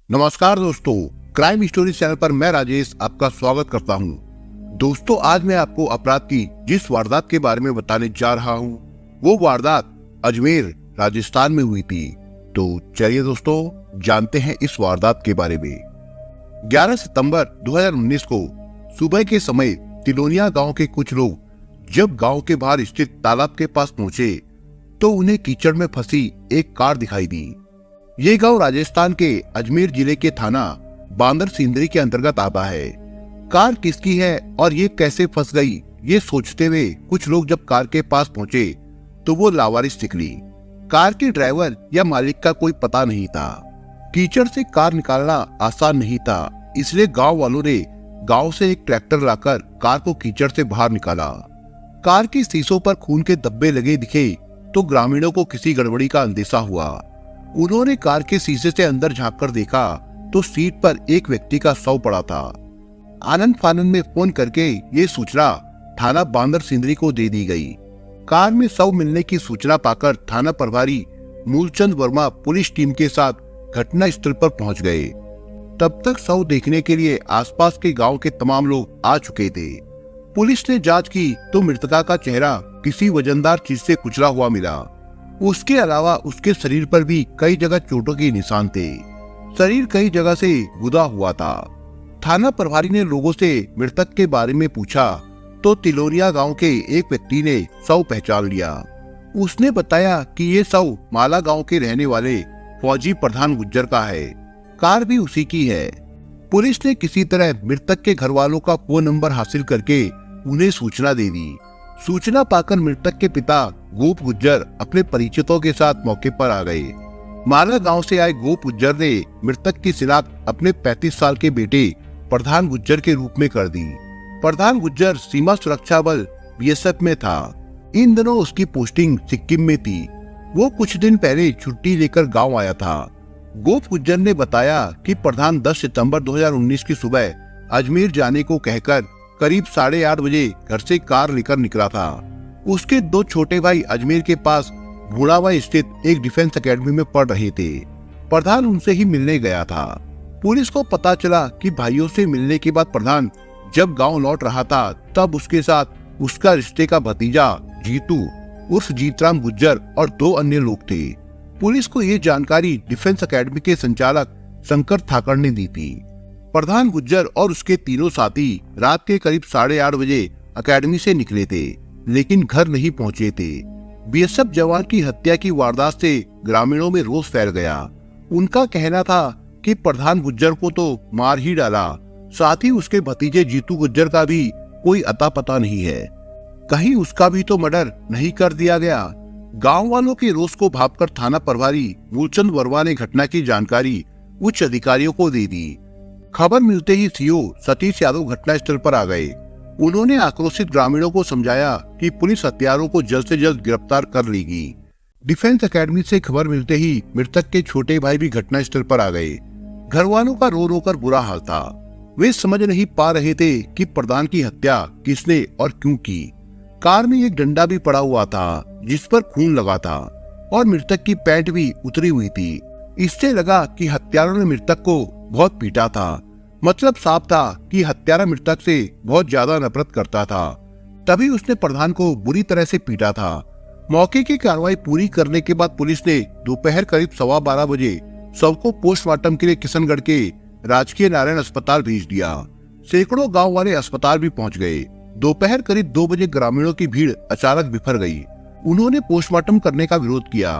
नमस्कार दोस्तों, crime story channel पर मैं राजेश आपका स्वागत करता हूं। दोस्तों, आज मैं आपको अपराध की जिस वारदात के बारे में बताने जा रहा हूं, वो वारदात अजमेर राजस्थान में हुई थी। तो चलिए दोस्तों, जानते हैं इस वारदात के बारे में। 11 सितंबर 2019 को सुबह के समय तिलोनिया गांव के कुछ लोग जब गांव के बाहर स्थित तालाब के पास पहुंचे तो उन्हें कीचड़ में फंसी एक कार दिखाई दी। ये गांव राजस्थान के अजमेर जिले के थाना बांदर सिंदरी के अंतर्गत आता है। कार किसकी है और ये कैसे फंस गई, ये सोचते हुए कुछ लोग जब कार के पास पहुंचे तो वो लावारिस निकली। कार के ड्राइवर या मालिक का कोई पता नहीं था। कीचड़ से कार निकालना आसान नहीं था, इसलिए गांव वालों ने गांव से एक ट्रैक्टर लाकर कार को कीचड़ से बाहर निकाला। कार के शीशों पर खून के धब्बे लगे दिखे तो ग्रामीणों को किसी गड़बड़ी का अंदेशा हुआ। उन्होंने कार के शीशे से अंदर झांककर देखा तो सीट पर एक व्यक्ति का शव पड़ा था। आनंद फानंद में फोन करके ये सूचना थाना बांदर सिंदरी को दे दी गई। कार में शव मिलने की सूचना पाकर थाना प्रभारी मूलचंद वर्मा पुलिस टीम के साथ घटना स्थल पर पहुंच गए। तब तक शव देखने के लिए आसपास के गांव के तमाम लोग आ चुके थे। पुलिस ने जांच की तो मृतका का चेहरा किसी वजनदार चीज से कुचला हुआ मिला। उसके अलावा उसके शरीर पर भी कई जगह चोटों के निशान थे। शरीर कई जगह से गुदा हुआ था। थाना प्रभारी ने लोगों से मृतक के बारे में पूछा तो तिलोनिया गांव के एक व्यक्ति ने शव पहचान लिया। उसने बताया कि ये शव माला गांव के रहने वाले फौजी प्रधान गुज्जर का है। कार भी उसी की है। पुलिस ने किसी तरह मृतक के घर वालों का फोन नंबर हासिल करके उन्हें सूचना दे दी। सूचना पाकर मृतक के पिता गोप गुज्जर अपने परिचितों के साथ मौके पर आ गए। माला गांव से आए गोप गुज्जर ने मृतक की शिनाख्त अपने 35 साल के बेटे प्रधान गुज्जर के रूप में कर दी। प्रधान गुज्जर सीमा सुरक्षा बल बीएसएफ में था। इन दिनों उसकी पोस्टिंग सिक्किम में थी। वो कुछ दिन पहले छुट्टी लेकर गांव आया था। गोप गुज्जर ने बताया कि प्रधान 10 सितंबर 2019 की सुबह अजमेर जाने को कहकर करीब 8:30 बजे घर से कार लेकर निकला था। उसके दो छोटे भाई अजमेर के पास भूड़ावा स्थित एक डिफेंस एकेडमी में पढ़ रहे थे। प्रधान उनसे ही मिलने गया था। पुलिस को पता चला कि भाइयों से मिलने के बाद प्रधान जब गांव लौट रहा था तब उसके साथ उसका रिश्ते का भतीजा जीतू उर्फ जीतराम गुज्जर और 2 अन्य लोग थे। पुलिस को ये जानकारी डिफेंस एकेडमी के संचालक शंकर ठाकर ने दी थी। प्रधान गुज्जर और उसके तीनों साथी रात के करीब 8:30 बजे एकेडमी से निकले थे, लेकिन घर नहीं पहुंचे थे। बीएसएफ जवान की हत्या की वारदात से ग्रामीणों में रोष फैल गया। उनका कहना था कि प्रधान गुज्जर को तो मार ही डाला, साथ ही उसके भतीजे जीतू गुज्जर का भी कोई अता पता नहीं है। कहीं उसका भी तो मर्डर नहीं कर दिया गया। गांव वालों के रोष को भांपकर थाना प्रभारी मूलचंद वर्मा ने घटना की जानकारी उच्च अधिकारियों को दे दी। खबर मिलते ही सीओ सतीश यादव घटना स्थल पर आ गए। उन्होंने आक्रोशित ग्रामीणों को समझाया कि पुलिस हत्यारों को जल्द से जल्द गिरफ्तार कर लेगी। डिफेंस एकेडमी से खबर मिलते ही मृतक के छोटे भाई भी घटना स्थल पर आ गए। घर वालों का रो रो कर बुरा हाल था। वे समझ नहीं पा रहे थे कि प्रधान की हत्या किसने और क्यों की। कार में एक डंडा भी पड़ा हुआ था जिस पर खून लगा था और मृतक की पैंट भी उतरी हुई थी। इससे लगा कि हत्यारों ने मृतक को बहुत पीटा था। मतलब साफ था कि हत्यारा मृतक से बहुत ज्यादा नफरत करता था, तभी उसने प्रधान को बुरी तरह से पीटा था। मौके की कार्रवाई पूरी करने के बाद पुलिस ने दोपहर करीब 12:15 बजे शव को पोस्टमार्टम के लिए किशनगढ़ के राजकीय नारायण अस्पताल भेज दिया। सैकड़ों गांव वाले अस्पताल भी पहुंच गए। दोपहर करीब 2 बजे ग्रामीणों की भीड़ अचानक बिफर गई। उन्होंने पोस्टमार्टम करने का विरोध किया।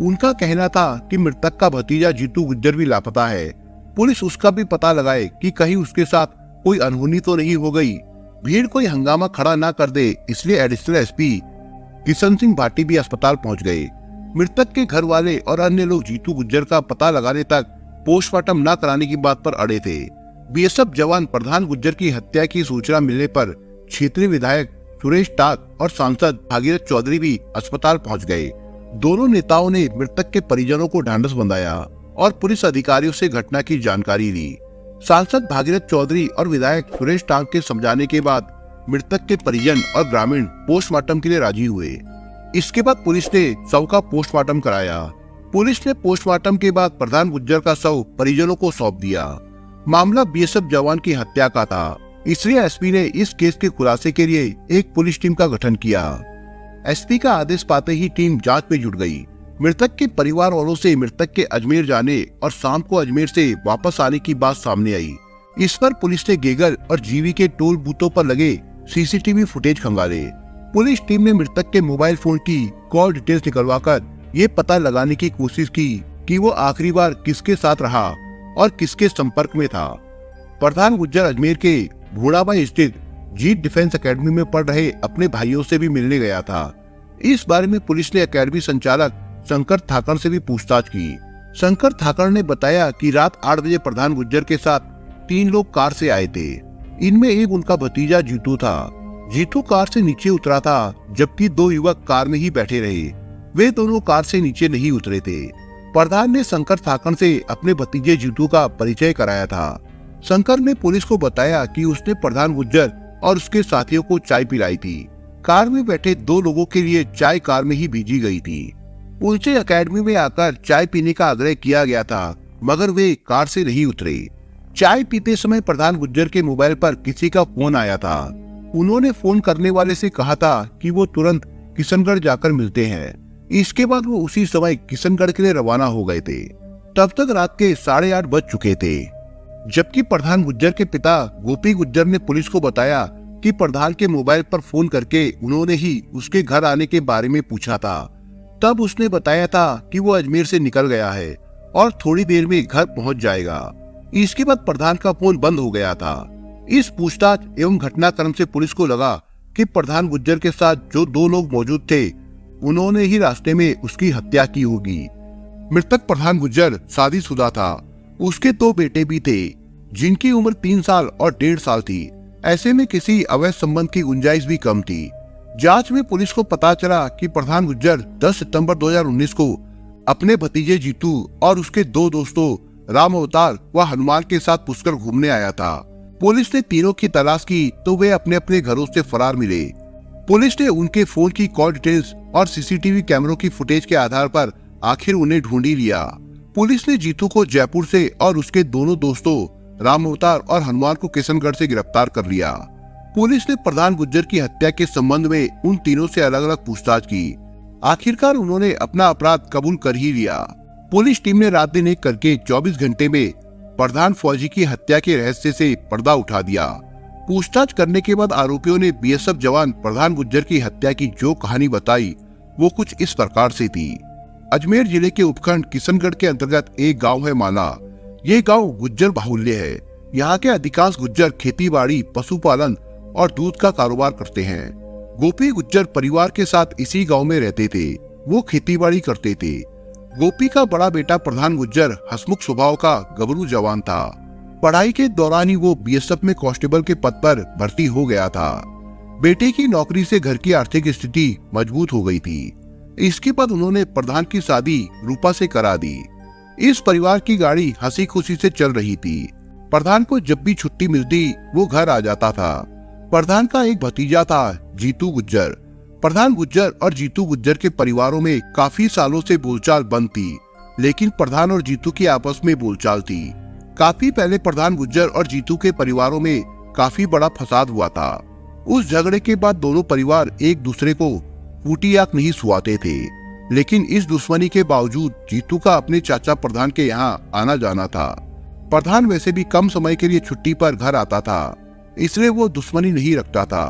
उनका कहना था कि मृतक का भतीजा जीतू गुज्जर भी लापता है। पुलिस उसका भी पता लगाए कि कहीं उसके साथ कोई अनहोनी तो नहीं हो गई। भीड़ कोई हंगामा खड़ा ना कर दे, इसलिए एडिशनल एसपी किशन सिंह भाटी भी अस्पताल पहुंच गए। मृतक के घर वाले और अन्य लोग जीतू गुज्जर का पता लगाने तक पोस्टमार्टम न कराने की बात पर अड़े थे। बीएसएफ जवान प्रधान गुज्जर की हत्या की सूचना मिलने पर क्षेत्रीय विधायक सुरेश टाक और सांसद भागीरथ चौधरी भी अस्पताल पहुंच गए। दोनों नेताओं ने मृतक के परिजनों को ढांढस बंधाया और पुलिस अधिकारियों से घटना की जानकारी ली। सांसद भागीरथ चौधरी और विधायक सुरेश टांग के समझाने के बाद मृतक के परिजन और ग्रामीण पोस्टमार्टम के लिए राजी हुए। इसके बाद पुलिस ने शव का पोस्टमार्टम कराया। पुलिस ने पोस्टमार्टम के बाद प्रधान गुज्जर का शव परिजनों को सौंप दिया। मामला बीएसएफ जवान की हत्या का था, इसलिए एसपी ने इस केस के खुलासे के लिए एक पुलिस टीम का गठन किया। एसपी का आदेश पाते ही टीम जांच में जुट गई। मृतक के परिवार वालों से मृतक के अजमेर जाने और शाम को अजमेर से वापस आने की बात सामने आई। इस पर पुलिस ने गेगर और जीवी के टोल बूथों पर लगे सीसीटीवी फुटेज खंगाले। पुलिस टीम ने मृतक के मोबाइल फोन की कॉल डिटेल्स निकलवाकर ये पता लगाने की कोशिश की कि वो आखिरी बार किसके साथ रहा और किसके संपर्क में था। प्रधान गुज्जर अजमेर के भूड़ाबाई स्थित जीत डिफेंस एकेडमी में पढ़ रहे अपने भाइयों से भी मिलने गया था। इस बारे में पुलिस ने एकेडमी संचालक शंकर थाकर से भी पूछताछ की। शंकर थाकर ने बताया कि रात 8 बजे प्रधान गुज्जर के साथ 3 लोग कार से आए थे। इनमें एक उनका भतीजा जीतू था। जीतू कार से नीचे उतरा था, जबकि 2 युवक कार में ही बैठे रहे। वे दोनों कार से नीचे नहीं उतरे थे। प्रधान ने शंकर थाकर से अपने भतीजे जीतू का परिचय कराया था। शंकर ने पुलिस को बताया कि उसने प्रधान गुज्जर और उसके साथियों को चाय पिलाई थी। कार में बैठे 2 लोगों के लिए चाय कार में ही भेजी गई थी। उनसे एकेडमी में आकर चाय पीने का आग्रह किया गया था, मगर वे कार से नहीं उतरे। चाय पीते समय प्रधान गुज्जर के मोबाइल पर किसी का फोन आया था। उन्होंने फोन करने वाले से कहा था कि वो तुरंत किशनगढ़ जाकर मिलते हैं। इसके बाद वो उसी समय किशनगढ़ के लिए रवाना हो गए थे। तब तक रात के 8:30 बज चुके थे, जबकि प्रधान गुज्जर के पिता गोपी गुज्जर ने पुलिस को बताया कि प्रधान के मोबाइल पर फोन करके उन्होंने ही उसके घर आने के बारे में पूछा था। तब उसने बताया था कि वो अजमेर से निकल गया है और थोड़ी देर में घर पहुंच जाएगा। इसके बाद प्रधान का फोन बंद हो गया था। इस पूछताछ एवं घटनाक्रम से पुलिस को लगा कि प्रधान गुज्जर के साथ जो 2 लोग मौजूद थे, उन्होंने ही रास्ते में उसकी हत्या की होगी। मृतक प्रधान गुज्जर शादीशुदा था। उसके 2 बेटे भी थे, जिनकी उम्र 3 साल और 1.5 साल थी। ऐसे में किसी अवैध संबंध की गुंजाइश भी कम थी। जांच में पुलिस को पता चला कि प्रधान गुज्जर 10 सितंबर 2019 को अपने भतीजे जीतू और उसके 2 दोस्तों राम अवतार व हनुमान के साथ पुष्कर घूमने आया था। पुलिस ने तीनों की तलाश की तो वे अपने अपने घरों से फरार मिले। पुलिस ने उनके फोन की कॉल डिटेल्स और सीसीटीवी कैमरों की फुटेज के आधार पर आखिर उन्हें ढूंढ ही लिया। पुलिस ने जीतू को जयपुर से और उसके दोनों दोस्तों राम अवतार और हनुमान को किशनगढ़ से गिरफ्तार कर लिया। पुलिस ने प्रधान गुज्जर की हत्या के संबंध में उन तीनों से अलग अलग पूछताछ की। आखिरकार उन्होंने अपना अपराध कबूल कर ही लिया। पुलिस टीम ने रात दिन एक करके 24 घंटे में प्रधान फौजी की हत्या के रहस्य से पर्दा उठा दिया। पूछताछ करने के बाद आरोपियों ने बीएसएफ जवान प्रधान गुज्जर की हत्या की जो कहानी बताई वो कुछ इस प्रकार से थी। अजमेर जिले के उपखंड किशनगढ़ के अंतर्गत एक गांव है माना। ये गांव गुज्जर बाहुल्य है। यहाँ के अधिकांश गुज्जर खेतीबाड़ी, पशुपालन और दूध का कारोबार करते हैं। गोपी गुज्जर परिवार के साथ इसी गांव में रहते थे। वो खेतीबाड़ी करते थे। गोपी का बड़ा बेटा प्रधान गुज्जर हंसमुख स्वभाव का गबरू जवान था। पढ़ाई के दौरान ही वो बीएसएफ में कांस्टेबल के पद पर भर्ती हो गया था। बेटे की नौकरी से घर की आर्थिक स्थिति मजबूत हो गई थी। इसके बाद उन्होंने प्रधान की शादी रूपा से करा दी। इस परिवार की गाड़ी हंसी खुशी से चल रही थी। प्रधान को जब भी छुट्टी मिलती वो घर आ जाता था। प्रधान का एक भतीजा था जीतू गुज्जर। प्रधान गुज्जर और जीतू गुज्जर के परिवारों में काफी सालों से बोलचाल बंद थी, लेकिन प्रधान और जीतू की आपस में बोलचाल थी। काफी पहले प्रधान गुज्जर और जीतू के परिवारों में काफी बड़ा फसाद हुआ था। उस झगड़े के बाद दोनों परिवार एक दूसरे को फूटी आंख नहीं सुहाते थे, लेकिन इस दुश्मनी के बावजूद जीतू का अपने चाचा प्रधान के यहाँ आना जाना था। प्रधान वैसे भी कम समय के लिए छुट्टी पर घर आता था, इसलिए वो दुश्मनी नहीं रखता था।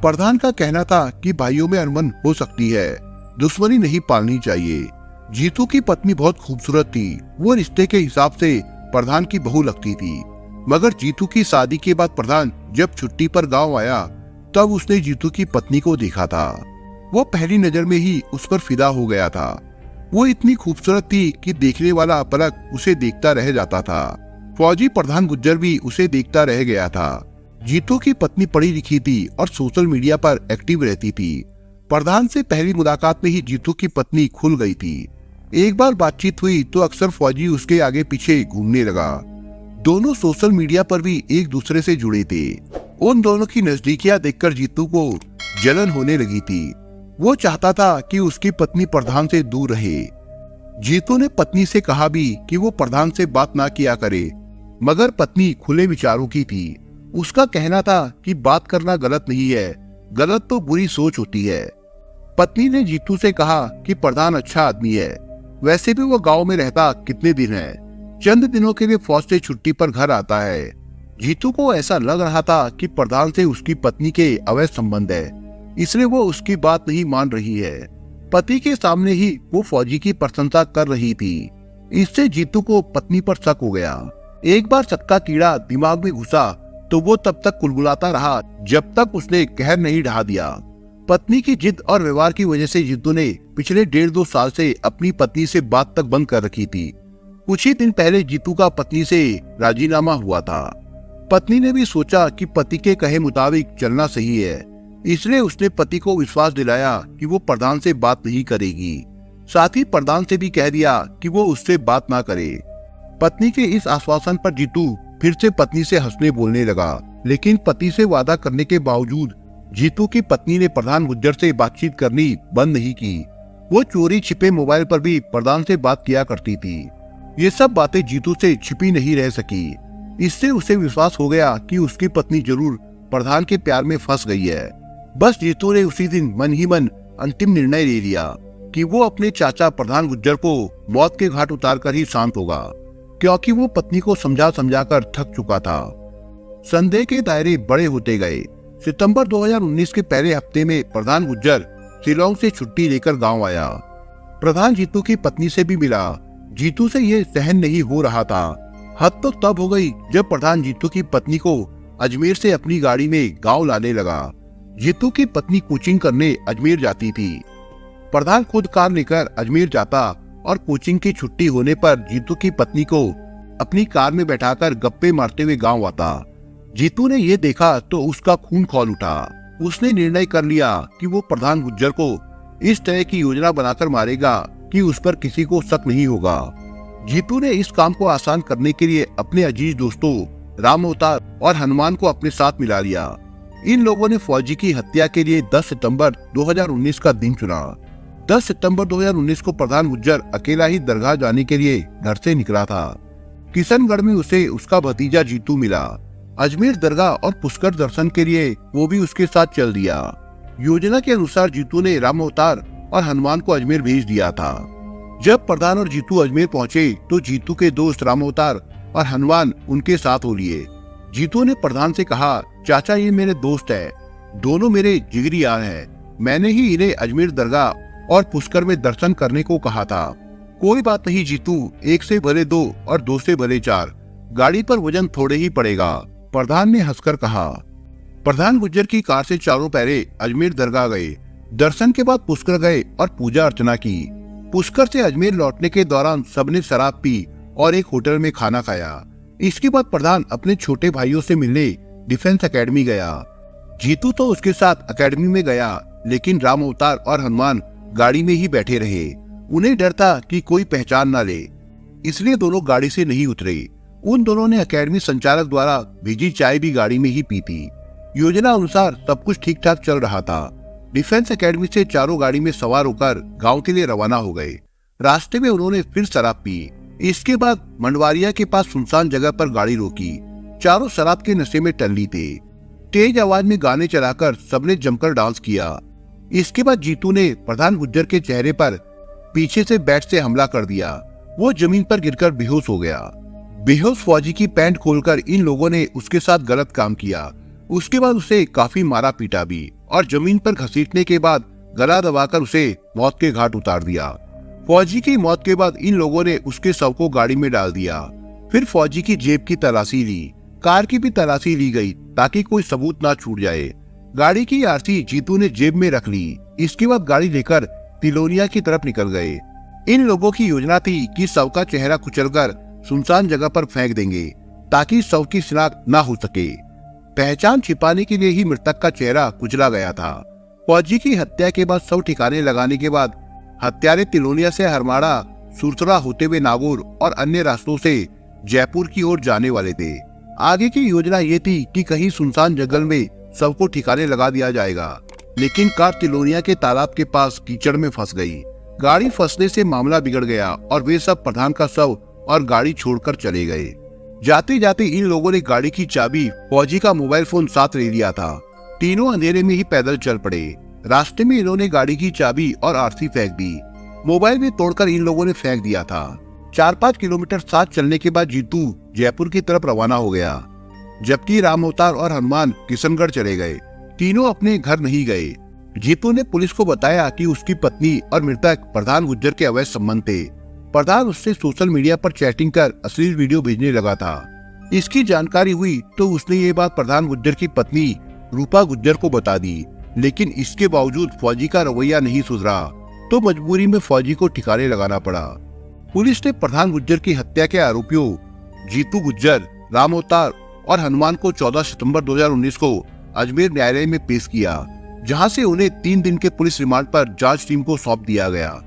प्रधान का कहना था कि भाइयों में अनबन हो सकती है, दुश्मनी नहीं पालनी चाहिए। जीतू की पत्नी बहुत खूबसूरत थी। वो रिश्ते के हिसाब से प्रधान की बहू लगती थी, मगर जीतू की शादी के बाद प्रधान जब छुट्टी पर गांव आया तब उसने जीतू की पत्नी को देखा था। वो पहली नजर में ही उस पर फिदा हो गया था। वो इतनी खूबसूरत थी कि देखने वाला अपलक उसे देखता रह जाता था। फौजी प्रधान गुज्जर भी उसे देखता रह गया था। जीतू की पत्नी पढ़ी लिखी थी और सोशल मीडिया पर एक्टिव रहती थी। प्रधान से पहली मुलाकात में ही जीतू की पत्नी खुल गई थी। एक बार बातचीत हुई तो अक्सर फौजी उसके आगे पीछे घूमने लगा। दोनों सोशल मीडिया पर भी एक दूसरे से जुड़े थे। उन दोनों की नजदीकियां देखकर जीतू को जलन होने लगी थी। वो चाहता था कि उसकी पत्नी प्रधान से दूर रहे। जीतू ने पत्नी से कहा भी कि वो प्रधान से बात ना किया करे, मगर पत्नी खुले विचारों की थी। उसका कहना था कि बात करना गलत नहीं है, गलत तो बुरी सोच होती है। पत्नी ने जीतू से कहा कि प्रधान अच्छा आदमी है, वैसे भी वो गांव में रहता कितने दिन है, चंद दिनों के लिए फौज से छुट्टी पर घर आता है। जीतू को ऐसा लग रहा था कि प्रधान से उसकी पत्नी के अवैध संबंध है, इसलिए वो उसकी बात नहीं मान रही है। पति के सामने ही वो फौजी की प्रशंसा कर रही थी। इससे जीतू को पत्नी पर शक हो गया। एक बार शक का कीड़ा दिमाग में घुसा तो वो तब तक कुलबुलाता रहा जब तक उसने कहर नहीं ढहा दिया। पत्नी की जिद और व्यवहार की वजह से जीतू ने पिछले 1.5-2 साल से अपनी पत्नी से बात तक बंद कर रखी थी। कुछ ही दिन पहले जीतू का पत्नी से राजीनामा हुआ था। पत्नी ने भी सोचा कि पति के कहे मुताबिक चलना सही है, इसलिए उसने पति को विश्वास दिलाया कि वो प्रधान से बात नहीं करेगी। साथ ही प्रधान से भी कह दिया कि वो उससे बात ना करे। पत्नी के इस आश्वासन पर जीतू फिर से पत्नी से हंसने बोलने लगा, लेकिन पति से वादा करने के बावजूद जीतू की पत्नी ने प्रधान गुज्जर से बातचीत करनी बंद नहीं की। वो चोरी छिपे मोबाइल पर भी प्रधान से बात किया करती थी। ये सब बातें जीतू से छिपी नहीं रह सकी। इससे उसे विश्वास हो गया कि उसकी पत्नी जरूर प्रधान के प्यार में फंस गई है। बस जीतू ने उसी दिन मन ही मन अंतिम निर्णय ले लिया कि वो अपने चाचा प्रधान गुज्जर को मौत के घाट उतार कर ही शांत होगा, क्योंकि वो पत्नी को समझा समझा कर थक चुका था। संदेह के दायरे बड़े होते गए। सितंबर 2019 के पहले हफ्ते में प्रधान गुज्जर शिलांग से छुट्टी लेकर गांव आया। प्रधान जीतू की पत्नी से भी मिला। जीतू से ये सहन नहीं हो रहा था। हद तो तब हो गई जब प्रधान जीतू की पत्नी को अजमेर से अपनी गाड़ी में गांव लाने लगा। जीतू की पत्नी कोचिंग करने अजमेर जाती थी। प्रधान खुद कार लेकर अजमेर जाता और कोचिंग की छुट्टी होने पर जीतू की पत्नी को अपनी कार में बैठाकर गप्पे मारते हुए गांव आता। जीतू ने ये देखा तो उसका खून खौल उठा। उसने निर्णय कर लिया कि वो प्रधान गुज्जर को इस तरह की योजना बनाकर मारेगा कि उस पर किसी को शक नहीं होगा। जीतू ने इस काम को आसान करने के लिए अपने अजीज दोस्तों राम अवतार और हनुमान को अपने साथ मिला लिया। इन लोगों ने फौजी की हत्या के लिए 10 सितंबर 2019 का दिन चुना। 10 सितंबर 2019 को प्रधान गुज्जर अकेला ही दरगाह जाने के लिए घर से निकला था। किशनगढ़ में उसे उसका भतीजा जीतू मिला। अजमेर दरगाह और पुष्कर दर्शन के लिए वो भी उसके साथ चल दिया। योजना के अनुसार जीतू ने राम अवतार और हनुमान को अजमेर भेज दिया था। जब प्रधान और जीतू अजमेर पहुंचे तो जीतू के दोस्त राम अवतार और हनुमान उनके साथ हो लिए। जीतू ने प्रधान से कहा, चाचा ये मेरे दोस्त है, दोनों मेरे जिगरी यार हैं। मैंने ही इन्हें अजमेर दरगाह और पुष्कर में दर्शन करने को कहा था। कोई बात नहीं जीतू, 1 से भले 2 और 2 से भले 4, गाड़ी पर वजन थोड़े ही पड़ेगा, प्रधान ने हंसकर कहा। प्रधान गुज्जर की कार से चारों पैरे अजमेर दरगाह गए। दर्शन के बाद पुष्कर गए और पूजा अर्चना की। पुष्कर से अजमेर लौटने के दौरान सबने शराब पी और एक होटल में खाना खाया। इसके बाद प्रधान अपने छोटे भाइयों से मिलने डिफेंस एकेडमी गया। जीतू तो उसके साथ एकेडमी में गया, लेकिन राम अवतार और हनुमान गाड़ी में ही बैठे रहे। उन्हें डर था कि कोई पहचान ना ले, इसलिए दोनों गाड़ी से नहीं उतरे। उन दोनों ने एकेडमी संचालक द्वारा भेजी चाय भी गाड़ी में ही पी थी। योजना अनुसार सब कुछ ठीक ठाक चल रहा था। डिफेंस एकेडमी से चारों गाड़ी में सवार होकर गांव के लिए रवाना हो गए। रास्ते में उन्होंने फिर शराब पी। इसके बाद मंडवारिया के पास सुनसान जगह पर गाड़ी रोकी। चारों शराब के नशे में टल्ली थे। तेज आवाज में गाने चलाकर सबने जमकर डांस किया। इसके बाद जीतू ने प्रधान गुज्जर के चेहरे पर पीछे से बैट से हमला कर दिया। वो जमीन पर गिरकर बेहोश हो गया। बेहोश फौजी की पैंट खोलकर इन लोगों ने उसके साथ गलत काम किया। उसके बाद उसे काफी मारा पीटा भी और जमीन पर घसीटने के बाद गला दबाकर उसे मौत के घाट उतार दिया। फौजी की मौत के बाद इन लोगों ने उसके शव को गाड़ी में डाल दिया। फिर फौजी की जेब की तलाशी ली, कार की भी तलाशी ली गई ताकि कोई सबूत ना छूट जाए। गाड़ी की आरसी जीतू ने जेब में रख ली। इसके बाद गाड़ी लेकर तिलोनिया की तरफ निकल गए। इन लोगों की योजना थी कि शव का चेहरा कुचलकर सुनसान जगह पर फेंक देंगे ताकि शव की शिनाख्त ना हो सके। पहचान छिपाने के लिए ही मृतक का चेहरा कुचला गया था। फौजी की हत्या के बाद शव ठिकाने लगाने के बाद हत्यारे तिलोनिया से हरमाड़ा, सुरसरा होते हुए नागौर और अन्य रास्तों से जयपुर की ओर जाने वाले थे। आगे की योजना ये थी कि कहीं सुनसान जंगल में शव को ठिकाने लगा दिया जाएगा, लेकिन कार तिलोनिया के तालाब के पास कीचड़ में फंस गई। गाड़ी फंसने से मामला बिगड़ गया और वे सब प्रधान का शव और गाड़ी छोड़कर चले गए। जाते जाते इन लोगों ने गाड़ी की चाबी, फौजी का मोबाइल फोन साथ ले लिया था। तीनों अंधेरे में ही पैदल चल पड़े। रास्ते में इन्होंने गाड़ी की चाबी और आरसी फेंक दी। मोबाइल भी तोड़कर इन लोगों ने फेंक दिया था। 4-5 किलोमीटर साथ चलने के बाद जीतू जयपुर की तरफ रवाना हो गया, जबकि राम अवतार और हनुमान किशनगढ़ चले गए। तीनों अपने घर नहीं गए। जीतू ने पुलिस को बताया कि उसकी पत्नी और मृतक प्रधान गुज्जर के अवैध संबंध थे। प्रधान उससे सोशल मीडिया पर चैटिंग कर अश्लील वीडियो भेजने लगा था। इसकी जानकारी हुई तो उसने ये बात प्रधान गुज्जर की पत्नी रूपा गुज्जर को बता दी, लेकिन इसके बावजूद फौजी का रवैया नहीं सुधरा तो मजबूरी में फौजी को ठिकाने लगाना पड़ा। पुलिस ने प्रधान गुज्जर की हत्या के आरोपियों जीतू गुज्जर, राम अवतार और हनुमान को 14 सितंबर 2019 को अजमेर न्यायालय में पेश किया, जहां से उन्हें 3 दिन के पुलिस रिमांड पर जांच टीम को सौंप दिया गया।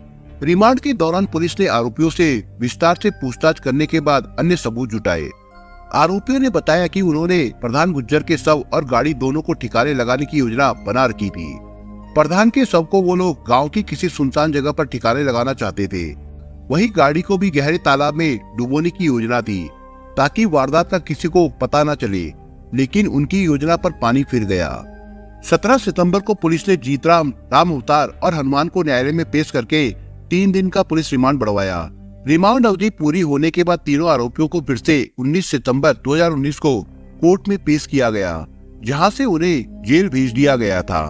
रिमांड के दौरान पुलिस ने आरोपियों से विस्तार से पूछताछ करने के बाद अन्य सबूत जुटाए। आरोपियों ने बताया कि उन्होंने प्रधान गुज्जर के शव और गाड़ी दोनों को ठिकाने लगाने की योजना बना रखी थी। प्रधान के शव को वो लोग गांव की किसी सुनसान जगह पर ठिकाने लगाना चाहते थे। वहीं गाड़ी को भी गहरे तालाब में डुबोने की योजना थी, ताकि वारदात का किसी को पता न चले, लेकिन उनकी योजना पर पानी फिर गया। 17 सितंबर को पुलिस ने जीतराम, राम अवतार और हनुमान को न्यायालय में पेश करके 3 दिन का पुलिस रिमांड बढ़वाया। रिमांड अवधि पूरी होने के बाद तीनों आरोपियों को फिर से 19 सितंबर 2019 को कोर्ट में पेश किया गया, जहां से उन्हें जेल भेज दिया गया था।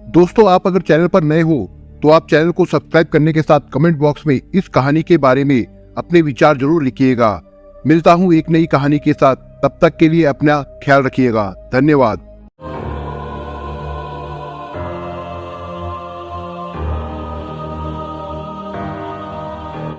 दोस्तों, आप अगर चैनल पर नए हो तो आप चैनल को सब्सक्राइब करने के साथ कमेंट बॉक्स में इस कहानी के बारे में अपने विचार जरूर लिखिएगा। मिलता हूँ एक नई कहानी के साथ, तब तक के लिए अपना ख्याल रखिएगा। धन्यवाद।